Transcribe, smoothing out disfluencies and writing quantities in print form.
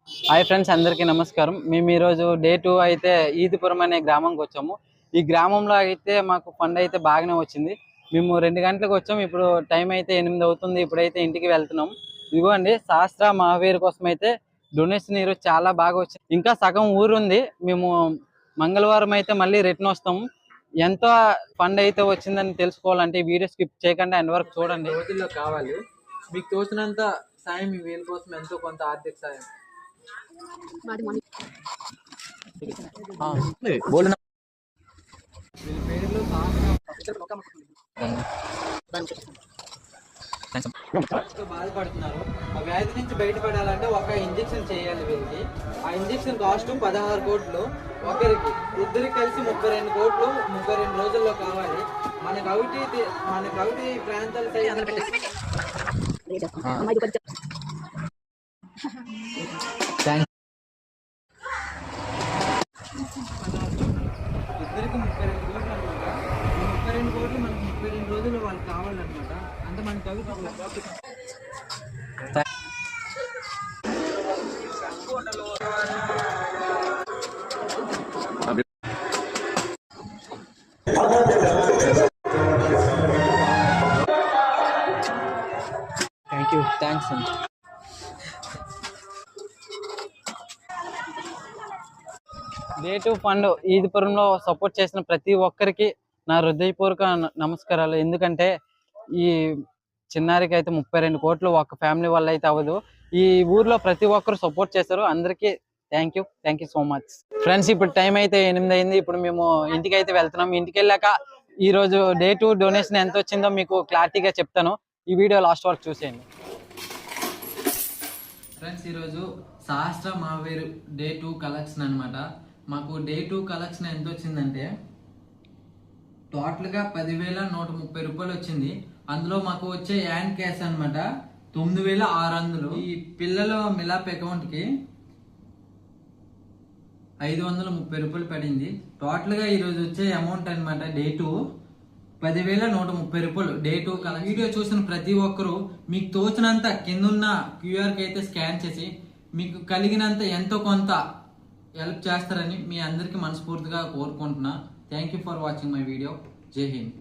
Hi friends, అందరికీ నమస్కారం. మేము ఈరోజు డే 2 అయితే ఈదిపురం అనే గ్రామంకి వచ్చాము. ఈ గ్రామంలో అయితే మాకు ఫండ్ అయితే బాగానే వచ్చింది. మేము 2 గంటలకు వచ్చాము. ఇప్పుడు టైం అయితే 8 అవుతుంది. ఇప్పుడైతే ఇంటికి వెళ్తున్నాం. ఇదిగోండి, శాస్త్ర మహావీర్ కోసం అయితే డొనేషన్ ఈరోజు చాలా బాగా వచ్చింది. ఇంకా సగం ఊరు ఉంది. మేము మంగళవారం అయితే మళ్ళీ రిటర్న్ వస్తాము. ఎంత ఫండ్ అయితే వచ్చిందని తెలుసుకోవాలంటే ఈ వీడియో స్కిప్ చేయకుండా ఎండ్ వరకు చూడండి. రోజుల్లో కావాలి మీకు తోచినంత సాయం మీ వీళ్ళ కోసం ఎంతో కొంత ఆర్థిక సాయం. బాధపడుతున్నారు. ఆ వ్యాధి నుంచి బయటపడాలంటే ఒక ఇంజెక్షన్ చేయాలి వీళ్ళకి. ఆ ఇంజెక్షన్ కాస్ట్ 16 కోట్లు. ఒకరికి ఇద్దరికి కలిసి 32 కోట్లు 32 రోజుల్లో కావాలి. మనకు అవుటి ప్రాంతాల ఇద్దరికి 32 కోట్లు అనమాట. 32 కోట్లు మనకి 32 రోజుల్లో వాళ్ళకి కావాలన్నమాట. అంటే మనకి అవి థ్యాంక్స్ అండి. డే 2 ఫండ్ ఈదిపురంలో సపోర్ట్ చేసిన ప్రతి ఒక్కరికి నా హృదయపూర్వక నమస్కారాలు. ఎందుకంటే ఈ చిన్నారికి అయితే 32 కోట్లు ఒక ఫ్యామిలీ వల్ల అయితే అవ్వదు. ఈ ఊర్లో ప్రతి ఒక్కరు సపోర్ట్ చేస్తారు. అందరికీ thank you so much friends. ఇప్పుడు టైం అయితే 8 అయింది. ఇప్పుడు మేము ఇంటికి అయితే వెళ్తున్నాం. ఇంటికి వెళ్ళాక ఈరోజు డే 2 డొనేషన్ ఎంత వచ్చిందో మీకు క్లారిటీగా చెప్తాను. ఈ వీడియో లాస్ట్ వరకు చూసేయండి ఫ్రెండ్స్. ఈరోజు సహస్ర మహావీర్ డే 2 కలెక్షన్ అనమాట. మాకు డే 2 కలెక్షన్ ఎంత వచ్చిందంటే టోటల్గా 10,130 రూపాయలు వచ్చింది. అందులో మాకు వచ్చే యాన్ క్యాష్ అనమాట 9,600. ఈ పిల్లల మిలాప్ అకౌంట్కి 530 రూపాయలు పడింది. టోటల్గా ఈరోజు వచ్చే అమౌంట్ అనమాట డే 2 10,130 రూపాయలు. Day 2 collection. వీడియో చూసిన ప్రతి ఒక్కరూ మీకు తోచినంత కిందున్న క్యూఆర్కి అయితే స్కాన్ చేసి మీకు కలిగినంత ఎంతో కొంత హెల్ప్ చేస్తారని మీ అందరికీ మనస్ఫూర్తిగా కోరుకుంటున్నా. Thank you for watching my video. జై హింద్.